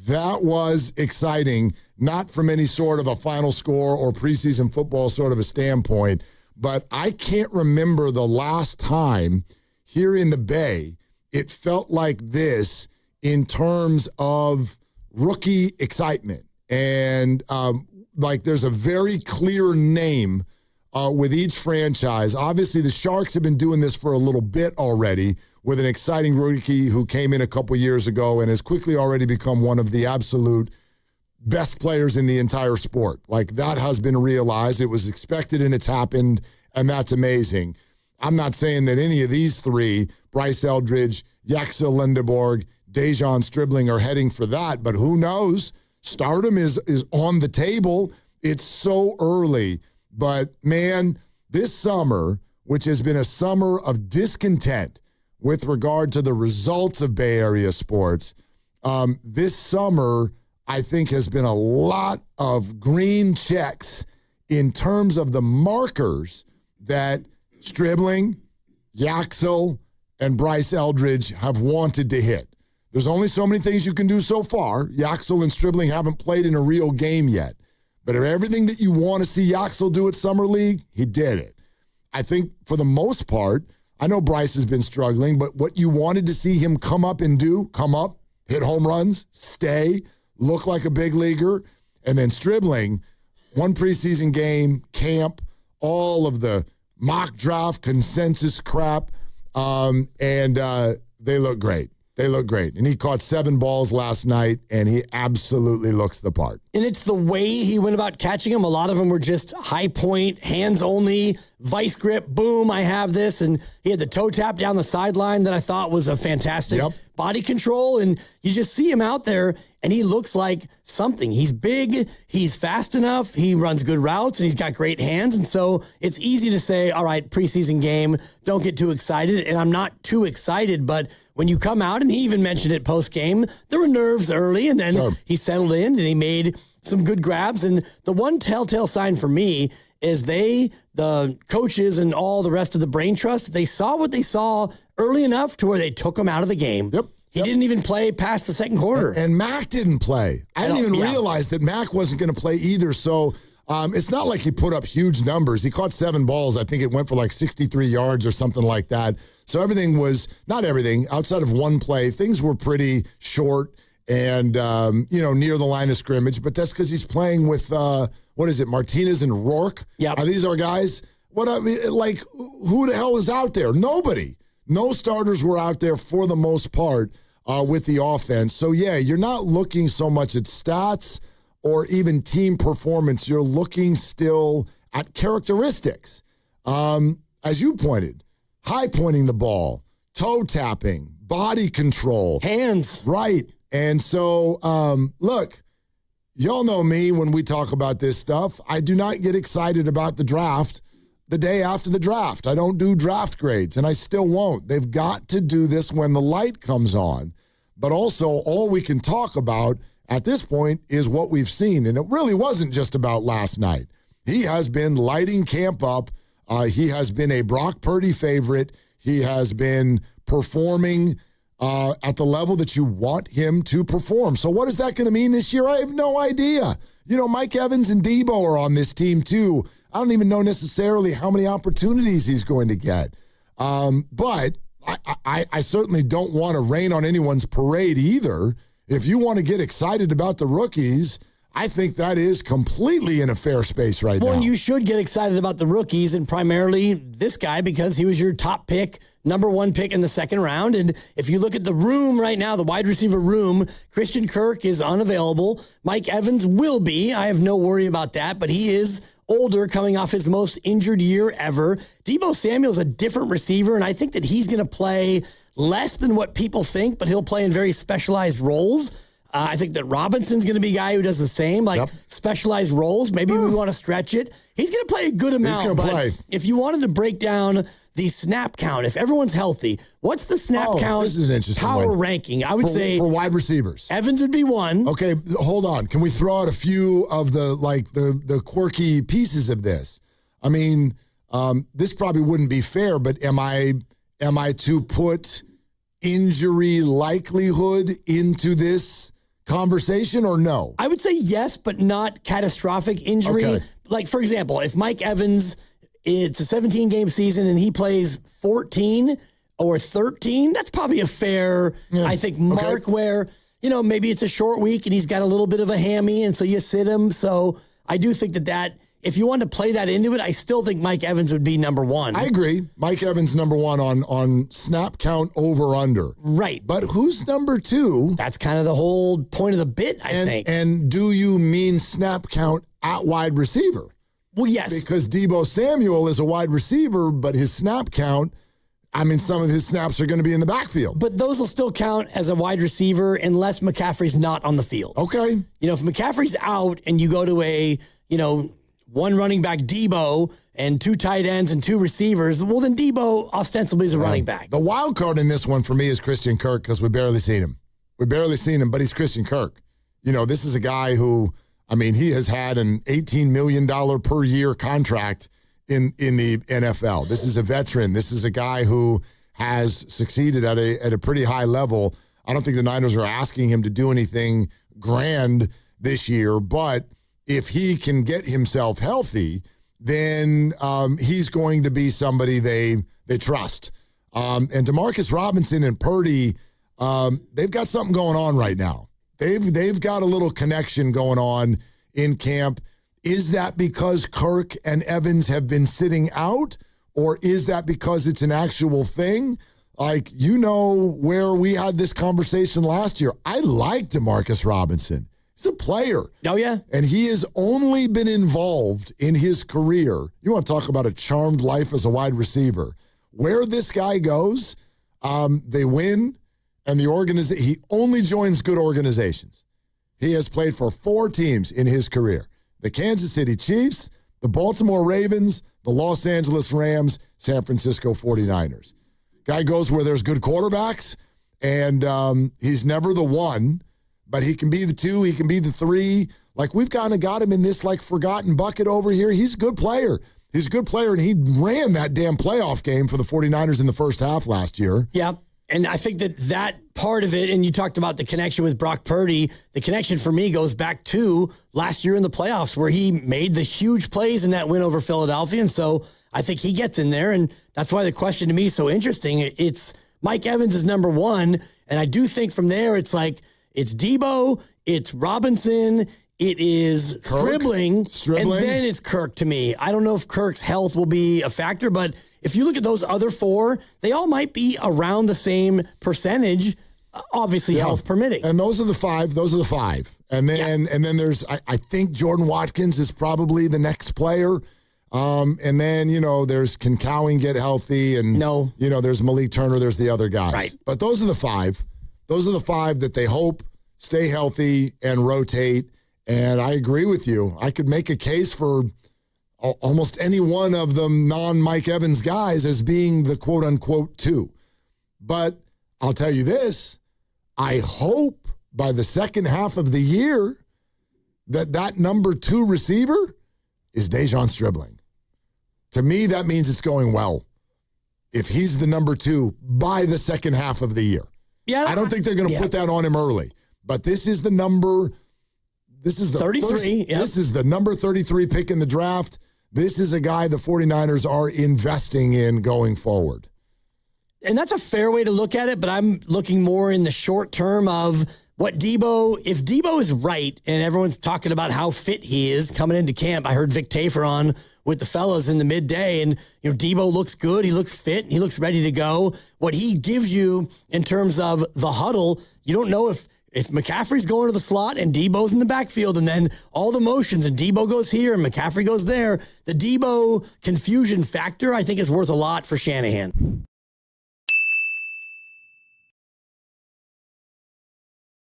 That was exciting, not from any sort of a final score or preseason football sort of a standpoint, but I can't remember the last time here in the Bay it felt like this in terms of rookie excitement. And like there's a very clear name with each franchise. Obviously, the Sharks have been doing this for a little bit already with an exciting rookie who came in a couple years ago and has quickly already become one of the absolute best players in the entire sport. Like, that has been realized. It was expected and it's happened, and that's amazing. I'm not saying that any of these three, Bryce Eldridge, Yaxel Lindeborg, De'Zhaun Stribling, are heading for that, but who knows? Stardom is on the table. It's so early. But, man, this summer, which has been a summer of discontent with regard to the results of Bay Area sports, this summer, I think, has been a lot of green checks in terms of the markers that Stribling, Yaxel, and Bryce Eldridge have wanted to hit. There's only so many things you can do so far. Yaxel and Stribling haven't played in a real game yet. But everything that you want to see Yaxel do at Summer League, he did it. I think for the most part, I know Bryce has been struggling, but what you wanted to see him come up and do, come up, hit home runs, stay, look like a big leaguer, and then Stribling, one preseason game, camp, all of the mock draft consensus crap, and they look great. They look great. And he caught 7 balls last night, and he absolutely looks the part. And it's the way he went about catching them. A lot of them were just high point, hands only, vice grip, boom, I have this. And he had the toe tap down the sideline that I thought was a fantastic body control. And you just see him out there, and he looks like something. He's big, he's fast enough, he runs good routes, and he's got great hands. And so it's easy to say, all right, preseason game, don't get too excited. And I'm not too excited, but when you come out, and he even mentioned it post-game, there were nerves early, and then he settled in, and he made some good grabs. And the one telltale sign for me is the coaches and all the rest of the brain trust, they saw what they saw early enough to where they took him out of the game. He didn't even play past the second quarter. And Mac didn't play. I didn't even realize that Mac wasn't going to play either. So it's not like he put up huge numbers. He caught 7 balls. I think it went for like 63 yards or something like that. So everything was, not everything, outside of one play, things were pretty short and, near the line of scrimmage. But that's because he's playing with, Martinez and Rourke? Yeah. Are these our guys? Who the hell was out there? Nobody. No starters were out there for the most part with the offense. So, yeah, you're not looking so much at stats or even team performance. You're looking still at characteristics. As you pointed, high pointing the ball, toe tapping, body control. Hands. Right. And so, look, y'all know me when we talk about this stuff. I do not get excited about the draft the day after the draft. I don't do draft grades, and I still won't. They've got to do this when the light comes on. But also, all we can talk about at this point is what we've seen. And it really wasn't just about last night. He has been lighting camp up. He has been a Brock Purdy favorite. He has been performing at the level that you want him to perform. So what is that going to mean this year? I have no idea. Mike Evans and Deebo are on this team too. I don't even know necessarily how many opportunities he's going to get. But I certainly don't want to rain on anyone's parade either. If you want to get excited about the rookies, I think that is completely in a fair space right now. Well, you should get excited about the rookies, and primarily this guy because he was your top pick, number 1 pick in the second round. And if you look at the room right now, the wide receiver room, Christian Kirk is unavailable. Mike Evans will be. I have no worry about that, but he is older, coming off his most injured year ever. Deebo Samuel's a different receiver, and I think that he's going to play less than what people think, but he'll play in very specialized roles. I think that Robinson's going to be a guy who does the same, specialized roles. Maybe we want to stretch it. He's going to play a good amount. He's going to play. If you wanted to break down the snap count, if everyone's healthy, what's the snap count this is an interesting power ranking? I would say for wide receivers. Evans would be 1. Okay, hold on. Can we throw out a few of the quirky pieces of this? I mean, this probably wouldn't be fair, but am I to put injury likelihood into this conversation or no? I would say yes, but not catastrophic injury. Okay. Like, for example, if Mike Evans, it's a 17-game season and he plays 14 or 13, that's probably a fair, I think, mark where, maybe it's a short week and he's got a little bit of a hammy, and so you sit him. So I do think that if you want to play that into it, I still think Mike Evans would be number one. I agree. Mike Evans number one on snap count over under. Right. But who's number two? That's kind of the whole point of the bit, I think. And do you mean snap count at wide receiver? Well, yes. Because Deebo Samuel is a wide receiver, but his snap count, some of his snaps are going to be in the backfield. But those will still count as a wide receiver unless McCaffrey's not on the field. Okay. If McCaffrey's out and you go to a, one running back Deebo and two tight ends and two receivers, well, then Deebo ostensibly is a running back. The wild card in this one for me is Christian Kirk because we barely seen him. But he's Christian Kirk. This is a guy who, he has had an $18 million per year contract in the NFL. This is a veteran. This is a guy who has succeeded at a pretty high level. I don't think the Niners are asking him to do anything grand this year, but if he can get himself healthy, then he's going to be somebody they trust. And Demarcus Robinson and Purdy, they've got something going on right now. They've got a little connection going on in camp. Is that because Kirk and Evans have been sitting out, or is that because it's an actual thing? Where we had this conversation last year. I like Demarcus Robinson. He's a player. Oh, yeah. And he has only been involved in his career. You want to talk about a charmed life as a wide receiver. Where this guy goes, they win, and he only joins good organizations. He has played for 4 teams in his career: the Kansas City Chiefs, the Baltimore Ravens, the Los Angeles Rams, San Francisco 49ers. Guy goes where there's good quarterbacks, and he's never the one, but he can be the 2, he can be the 3. We've kind of got him in this forgotten bucket over here. He's a good player. And he ran that damn playoff game for the 49ers in the first half last year. Yeah. And I think that part of it, and you talked about the connection with Brock Purdy, the connection for me goes back to last year in the playoffs where he made the huge plays in that win over Philadelphia. And so I think he gets in there, and that's why the question to me is so interesting. It's Mike Evans is number one, and I do think from there it's Deebo, it's Robinson, it is Stribling, and then it's Kirk to me. I don't know if Kirk's health will be a factor, but if you look at those other 4, they all might be around the same percentage, obviously health permitting. And those are the 5. And then there's, I think Jordan Watkins is probably the next player. And then, there's can Cowing get healthy? And, there's Malik Turner, there's the other guys. Right. But those are the 5. Those are the 5 that they hope stay healthy and rotate. And I agree with you. I could make a case for almost any one of them non-Mike Evans guys as being the quote-unquote 2. But I'll tell you this, I hope by the second half of the year that number 2 receiver is De'Zhaun Stribling. To me, that means it's going well. If he's the number 2 by the second half of the year. Yeah, I don't think they're going to put that on him early. But this is the number. This is the 33. This is the number 33 pick in the draft. This is a guy the 49ers are investing in going forward. And that's a fair way to look at it, but I'm looking more in the short term of what Deebo, if Deebo is right, and everyone's talking about how fit he is coming into camp. I heard Vic Tafur on with the fellas in the midday, and Deebo looks good, he looks fit, he looks ready to go. What he gives you in terms of the huddle, you don't know if McCaffrey's going to the slot and Deebo's in the backfield, and then all the motions and Deebo goes here and McCaffrey goes there. The Deebo confusion factor, I think, is worth a lot for Shanahan.